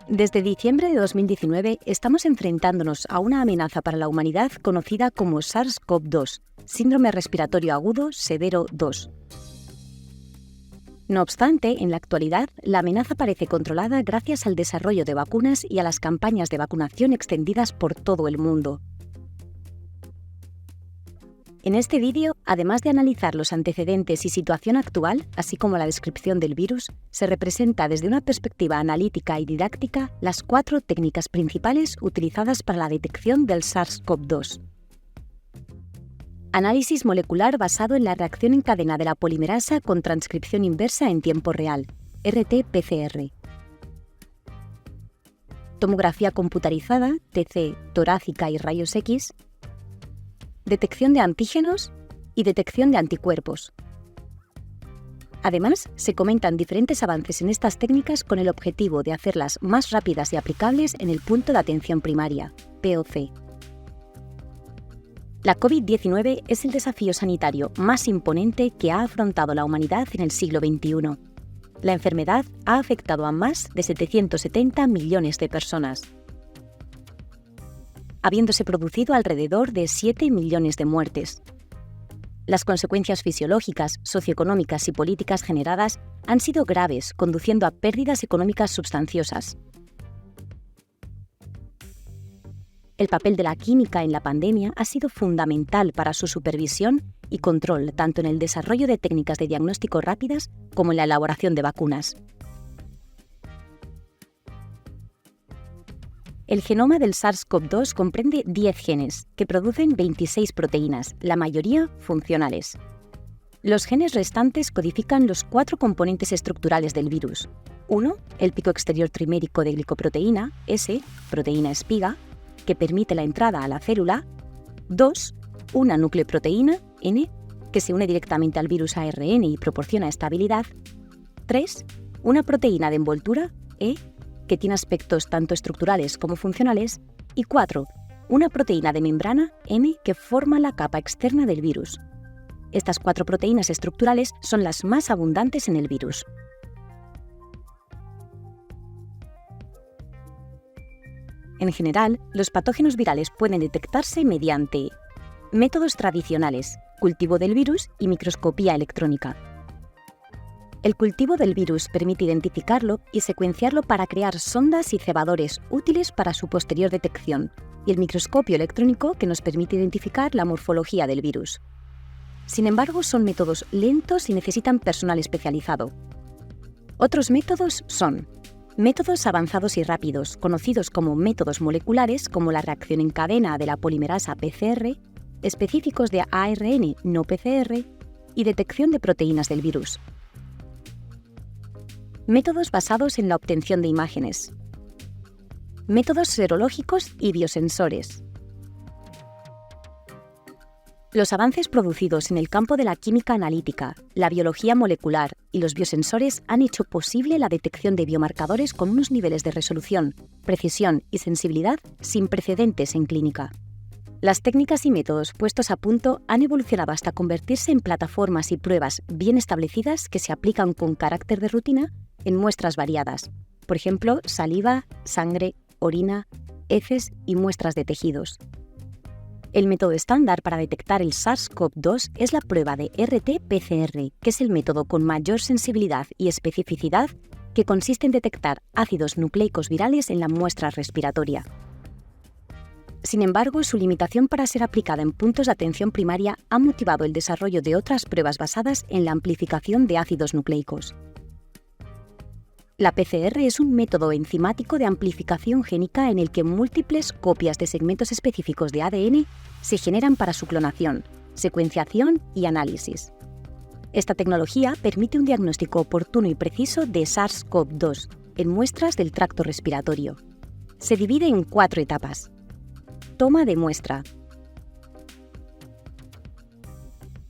Desde diciembre de 2019 estamos enfrentándonos a una amenaza para la humanidad conocida como SARS-CoV-2, Síndrome Respiratorio Agudo Severo 2. No obstante, en la actualidad, la amenaza parece controlada gracias al desarrollo de vacunas y a las campañas de vacunación extendidas por todo el mundo. En este vídeo, además de analizar los antecedentes y situación actual, así como la descripción del virus, se representa desde una perspectiva analítica y didáctica las 4 técnicas principales utilizadas para la detección del SARS-CoV-2. Análisis molecular basado en la reacción en cadena de la polimerasa con transcripción inversa en tiempo real, RT-PCR. Tomografía computarizada, TC, torácica y rayos X. Detección de antígenos y detección de anticuerpos. Además, se comentan diferentes avances en estas técnicas con el objetivo de hacerlas más rápidas y aplicables en el punto de atención primaria, POC. La COVID-19 es el desafío sanitario más imponente que ha afrontado la humanidad en el siglo XXI. La enfermedad ha afectado a más de 770 millones de personas, habiéndose producido alrededor de 7 millones de muertes. Las consecuencias fisiológicas, socioeconómicas y políticas generadas han sido graves, conduciendo a pérdidas económicas sustanciosas. El papel de la química en la pandemia ha sido fundamental para su supervisión y control tanto en el desarrollo de técnicas de diagnóstico rápidas como en la elaboración de vacunas. El genoma del SARS-CoV-2 comprende 10 genes, que producen 26 proteínas, la mayoría funcionales. Los genes restantes codifican los 4 componentes estructurales del virus. 1. El pico exterior trimérico de glicoproteína, S, proteína espiga, que permite la entrada a la célula. 2. Una nucleoproteína, N, que se une directamente al virus ARN y proporciona estabilidad. 3. Una proteína de envoltura, E, que tiene aspectos tanto estructurales como funcionales, y 4. Una proteína de membrana, M, que forma la capa externa del virus. Estas 4 proteínas estructurales son las más abundantes en el virus. En general, los patógenos virales pueden detectarse mediante métodos tradicionales, cultivo del virus y microscopía electrónica. El cultivo del virus permite identificarlo y secuenciarlo para crear sondas y cebadores útiles para su posterior detección, y el microscopio electrónico que nos permite identificar la morfología del virus. Sin embargo, son métodos lentos y necesitan personal especializado. Otros métodos son métodos avanzados y rápidos, conocidos como métodos moleculares, como la reacción en cadena de la polimerasa PCR, específicos de ARN no PCR y detección de proteínas del virus. Métodos basados en la obtención de imágenes. Métodos serológicos y biosensores. Los avances producidos en el campo de la química analítica, la biología molecular y los biosensores han hecho posible la detección de biomarcadores con unos niveles de resolución, precisión y sensibilidad sin precedentes en clínica. Las técnicas y métodos puestos a punto han evolucionado hasta convertirse en plataformas y pruebas bien establecidas que se aplican con carácter de rutina en muestras variadas, por ejemplo, saliva, sangre, orina, heces y muestras de tejidos. El método estándar para detectar el SARS-CoV-2 es la prueba de RT-PCR, que es el método con mayor sensibilidad y especificidad que consiste en detectar ácidos nucleicos virales en la muestra respiratoria. Sin embargo, su limitación para ser aplicada en puntos de atención primaria ha motivado el desarrollo de otras pruebas basadas en la amplificación de ácidos nucleicos. La PCR es un método enzimático de amplificación génica en el que múltiples copias de segmentos específicos de ADN se generan para su clonación, secuenciación y análisis. Esta tecnología permite un diagnóstico oportuno y preciso de SARS-CoV-2 en muestras del tracto respiratorio. Se divide en 4 etapas. Toma de muestra.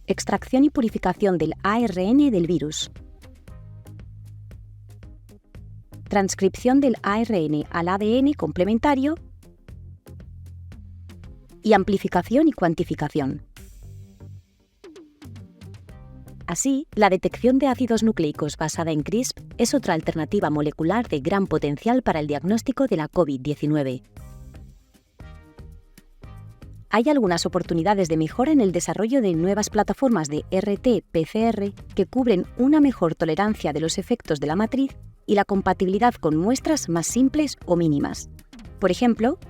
Extracción y purificación del ARN del virus. Transcripción del ARN al ADN complementario y amplificación y cuantificación. Así, la detección de ácidos nucleicos basada en CRISPR es otra alternativa molecular de gran potencial para el diagnóstico de la COVID-19. Hay algunas oportunidades de mejora en el desarrollo de nuevas plataformas de RT-PCR que cubren una mejor tolerancia de los efectos de la matriz y la compatibilidad con muestras más simples o mínimas. Por ejemplo,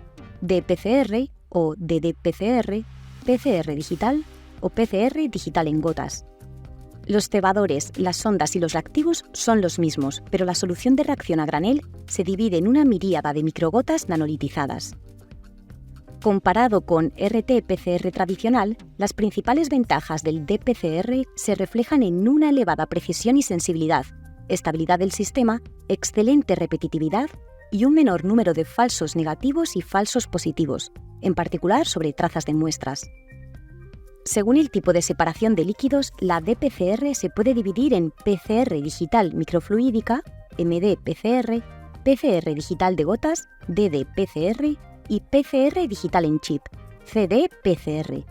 dPCR o ddPCR, PCR digital o PCR digital en gotas. Los cebadores, las sondas y los reactivos son los mismos, pero la solución de reacción a granel se divide en una miríada de microgotas nanolitizadas. Comparado con RT-PCR tradicional, las principales ventajas del dPCR se reflejan en una elevada precisión y sensibilidad, estabilidad del sistema, excelente repetitividad y un menor número de falsos negativos y falsos positivos, en particular sobre trazas de muestras. Según el tipo de separación de líquidos, la dPCR se puede dividir en PCR digital microfluídica, MD-PCR, PCR digital de gotas, ddPCR, y PCR digital en chip, CD-PCR.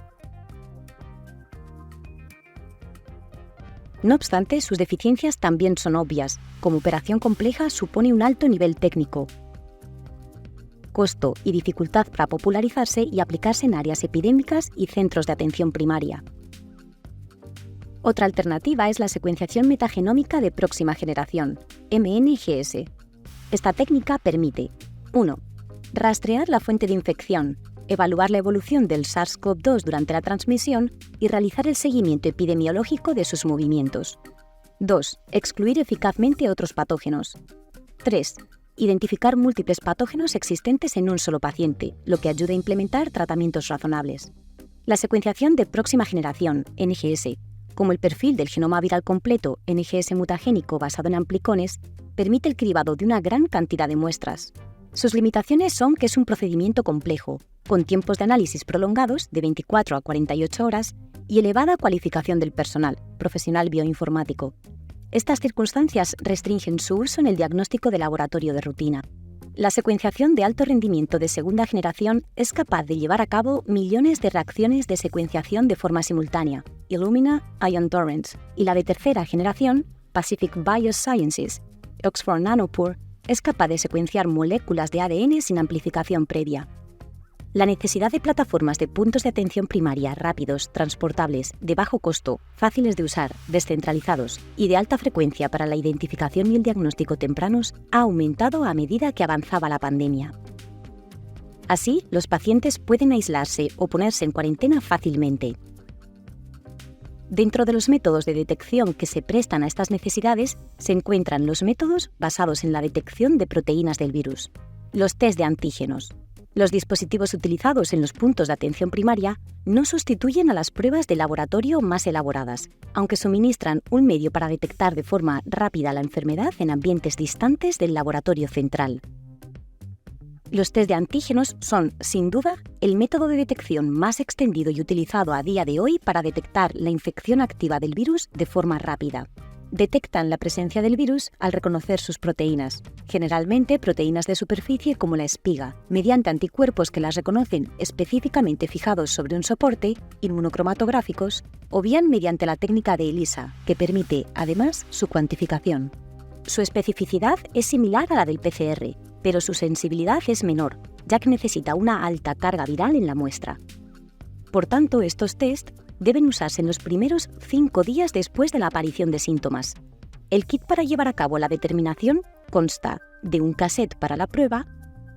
No obstante, sus deficiencias también son obvias. Como operación compleja, supone un alto nivel técnico, costo y dificultad para popularizarse y aplicarse en áreas epidémicas y centros de atención primaria. Otra alternativa es la secuenciación metagenómica de próxima generación, MNGS. Esta técnica permite 1. Rastrear la fuente de infección, evaluar la evolución del SARS-CoV-2 durante la transmisión y realizar el seguimiento epidemiológico de sus movimientos. 2. Excluir eficazmente otros patógenos. 3. Identificar múltiples patógenos existentes en un solo paciente, lo que ayuda a implementar tratamientos razonables. La secuenciación de próxima generación, NGS, como el perfil del genoma viral completo NGS mutagénico basado en amplicones, permite el cribado de una gran cantidad de muestras. Sus limitaciones son que es un procedimiento complejo, con tiempos de análisis prolongados de 24 a 48 horas y elevada cualificación del personal, profesional bioinformático. Estas circunstancias restringen su uso en el diagnóstico de laboratorio de rutina. La secuenciación de alto rendimiento de segunda generación es capaz de llevar a cabo millones de reacciones de secuenciación de forma simultánea, Illumina Ion Torrents, y la de tercera generación, Pacific Biosciences, Oxford Nanopore, es capaz de secuenciar moléculas de ADN sin amplificación previa. La necesidad de plataformas de puntos de atención primaria rápidos, transportables, de bajo costo, fáciles de usar, descentralizados y de alta frecuencia para la identificación y el diagnóstico tempranos ha aumentado a medida que avanzaba la pandemia. Así, los pacientes pueden aislarse o ponerse en cuarentena fácilmente. Dentro de los métodos de detección que se prestan a estas necesidades se encuentran los métodos basados en la detección de proteínas del virus, los test de antígenos. Los dispositivos utilizados en los puntos de atención primaria no sustituyen a las pruebas de laboratorio más elaboradas, aunque suministran un medio para detectar de forma rápida la enfermedad en ambientes distantes del laboratorio central. Los test de antígenos son, sin duda, el método de detección más extendido y utilizado a día de hoy para detectar la infección activa del virus de forma rápida. Detectan la presencia del virus al reconocer sus proteínas, generalmente proteínas de superficie como la espiga, mediante anticuerpos que las reconocen específicamente fijados sobre un soporte, inmunocromatográficos, o bien mediante la técnica de ELISA, que permite, además, su cuantificación. Su especificidad es similar a la del PCR, pero su sensibilidad es menor, ya que necesita una alta carga viral en la muestra. Por tanto, estos test deben usarse en los primeros 5 días después de la aparición de síntomas. El kit para llevar a cabo la determinación consta de un cassette para la prueba,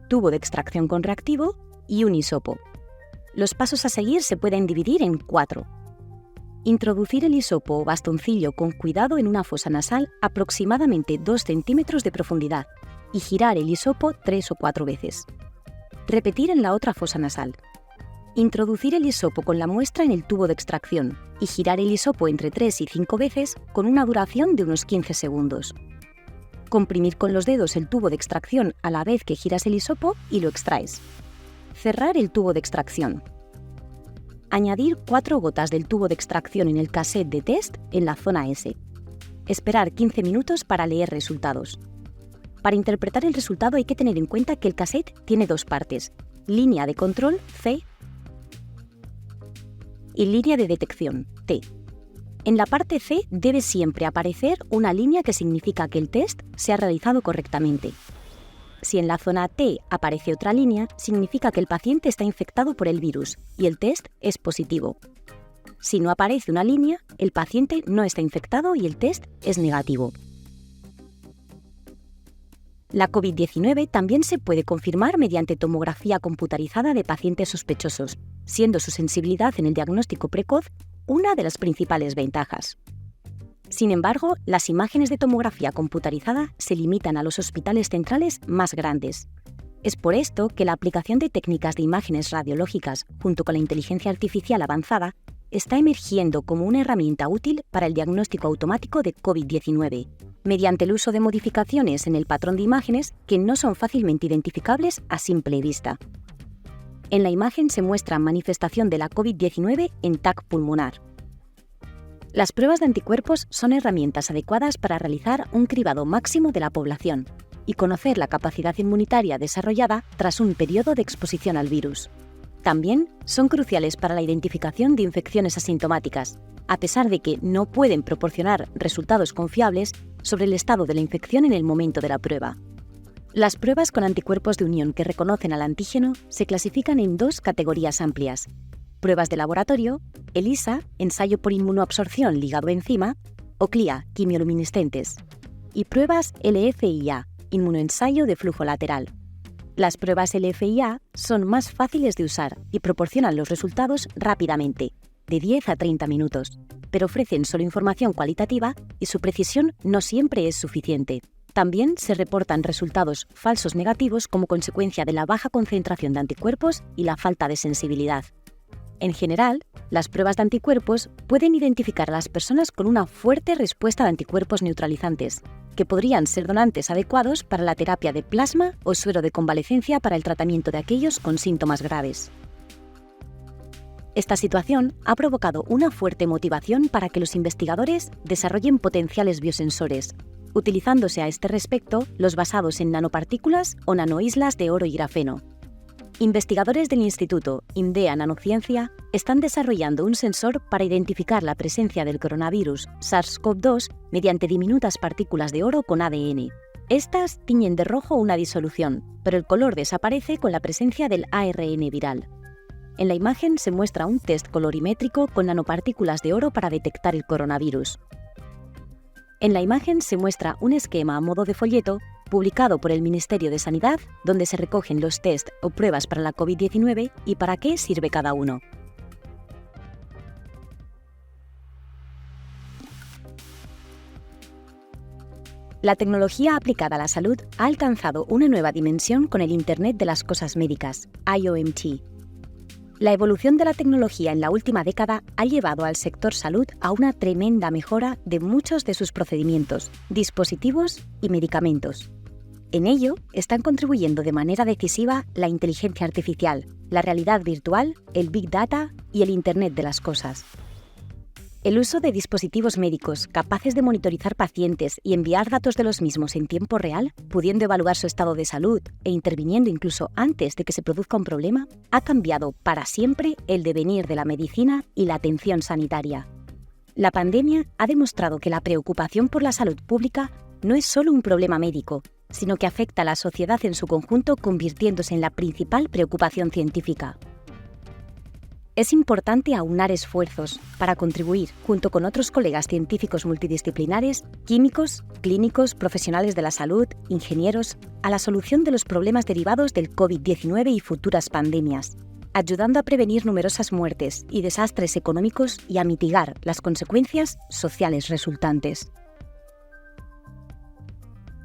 tubo de extracción con reactivo y un hisopo. Los pasos a seguir se pueden dividir en 4. Introducir el hisopo o bastoncillo con cuidado en una fosa nasal aproximadamente 2 centímetros de profundidad y girar el hisopo 3 o 4 veces. Repetir en la otra fosa nasal. Introducir el hisopo con la muestra en el tubo de extracción y girar el hisopo entre 3 y 5 veces con una duración de unos 15 segundos. Comprimir con los dedos el tubo de extracción a la vez que giras el hisopo y lo extraes. Cerrar el tubo de extracción. Añadir 4 gotas del tubo de extracción en el cassette de test en la zona S. Esperar 15 minutos para leer resultados. Para interpretar el resultado hay que tener en cuenta que el cassette tiene 2 partes, línea de control C y línea de detección T. En la parte C debe siempre aparecer una línea que significa que el test se ha realizado correctamente. Si en la zona T aparece otra línea, significa que el paciente está infectado por el virus y el test es positivo. Si no aparece una línea, el paciente no está infectado y el test es negativo. La COVID-19 también se puede confirmar mediante tomografía computarizada de pacientes sospechosos, siendo su sensibilidad en el diagnóstico precoz una de las principales ventajas. Sin embargo, las imágenes de tomografía computarizada se limitan a los hospitales centrales más grandes. Es por esto que la aplicación de técnicas de imágenes radiológicas junto con la inteligencia artificial avanzada está emergiendo como una herramienta útil para el diagnóstico automático de COVID-19, mediante el uso de modificaciones en el patrón de imágenes que no son fácilmente identificables a simple vista. En la imagen se muestra manifestación de la COVID-19 en TAC pulmonar. Las pruebas de anticuerpos son herramientas adecuadas para realizar un cribado máximo de la población y conocer la capacidad inmunitaria desarrollada tras un periodo de exposición al virus. También son cruciales para la identificación de infecciones asintomáticas, a pesar de que no pueden proporcionar resultados confiables sobre el estado de la infección en el momento de la prueba. Las pruebas con anticuerpos de unión que reconocen al antígeno se clasifican en dos categorías amplias: pruebas de laboratorio, ELISA, ensayo por inmunoabsorción ligado-enzima, o CLIA, quimioluminescentes, y pruebas LFIA, inmunoensayo de flujo lateral. Las pruebas LFIA son más fáciles de usar y proporcionan los resultados rápidamente, de 10 a 30 minutos, pero ofrecen solo información cualitativa y su precisión no siempre es suficiente. También se reportan resultados falsos negativos como consecuencia de la baja concentración de anticuerpos y la falta de sensibilidad. En general, las pruebas de anticuerpos pueden identificar a las personas con una fuerte respuesta de anticuerpos neutralizantes, que podrían ser donantes adecuados para la terapia de plasma o suero de convalecencia para el tratamiento de aquellos con síntomas graves. Esta situación ha provocado una fuerte motivación para que los investigadores desarrollen potenciales biosensores, utilizándose a este respecto los basados en nanopartículas o nanoislas de oro y grafeno. Investigadores del Instituto INDEA Nanociencia están desarrollando un sensor para identificar la presencia del coronavirus SARS-CoV-2 mediante diminutas partículas de oro con ADN. Estas tiñen de rojo una disolución, pero el color desaparece con la presencia del ARN viral. En la imagen se muestra un test colorimétrico con nanopartículas de oro para detectar el coronavirus. En la imagen se muestra un esquema a modo de folleto publicado por el Ministerio de Sanidad, donde se recogen los test o pruebas para la COVID-19 y para qué sirve cada uno. La tecnología aplicada a la salud ha alcanzado una nueva dimensión con el Internet de las Cosas Médicas, IoT. La evolución de la tecnología en la última década ha llevado al sector salud a una tremenda mejora de muchos de sus procedimientos, dispositivos y medicamentos. En ello están contribuyendo de manera decisiva la inteligencia artificial, la realidad virtual, el Big Data y el Internet de las Cosas. El uso de dispositivos médicos capaces de monitorizar pacientes y enviar datos de los mismos en tiempo real, pudiendo evaluar su estado de salud e interviniendo incluso antes de que se produzca un problema, ha cambiado para siempre el devenir de la medicina y la atención sanitaria. La pandemia ha demostrado que la preocupación por la salud pública no es solo un problema médico, sino que afecta a la sociedad en su conjunto, convirtiéndose en la principal preocupación científica. Es importante aunar esfuerzos para contribuir, junto con otros colegas científicos multidisciplinares, químicos, clínicos, profesionales de la salud, ingenieros, a la solución de los problemas derivados del COVID-19 y futuras pandemias, ayudando a prevenir numerosas muertes y desastres económicos y a mitigar las consecuencias sociales resultantes.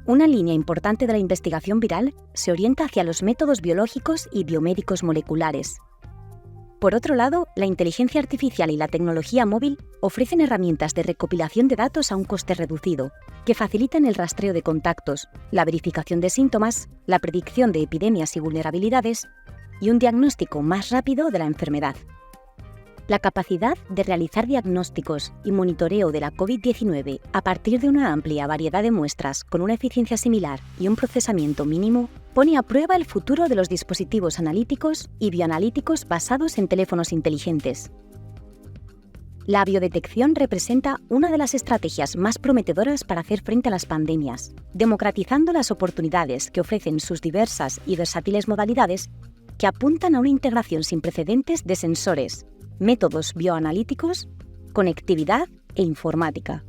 Una línea importante de la investigación viral se orienta hacia los métodos biológicos y biomédicos moleculares. Por otro lado, la inteligencia artificial y la tecnología móvil ofrecen herramientas de recopilación de datos a un coste reducido, que facilitan el rastreo de contactos, la verificación de síntomas, la predicción de epidemias y vulnerabilidades, y un diagnóstico más rápido de la enfermedad. La capacidad de realizar diagnósticos y monitoreo de la COVID-19 a partir de una amplia variedad de muestras con una eficiencia similar y un procesamiento mínimo pone a prueba el futuro de los dispositivos analíticos y bioanalíticos basados en teléfonos inteligentes. La biodetección representa una de las estrategias más prometedoras para hacer frente a las pandemias, democratizando las oportunidades que ofrecen sus diversas y versátiles modalidades que apuntan a una integración sin precedentes de sensores, métodos bioanalíticos, conectividad e informática.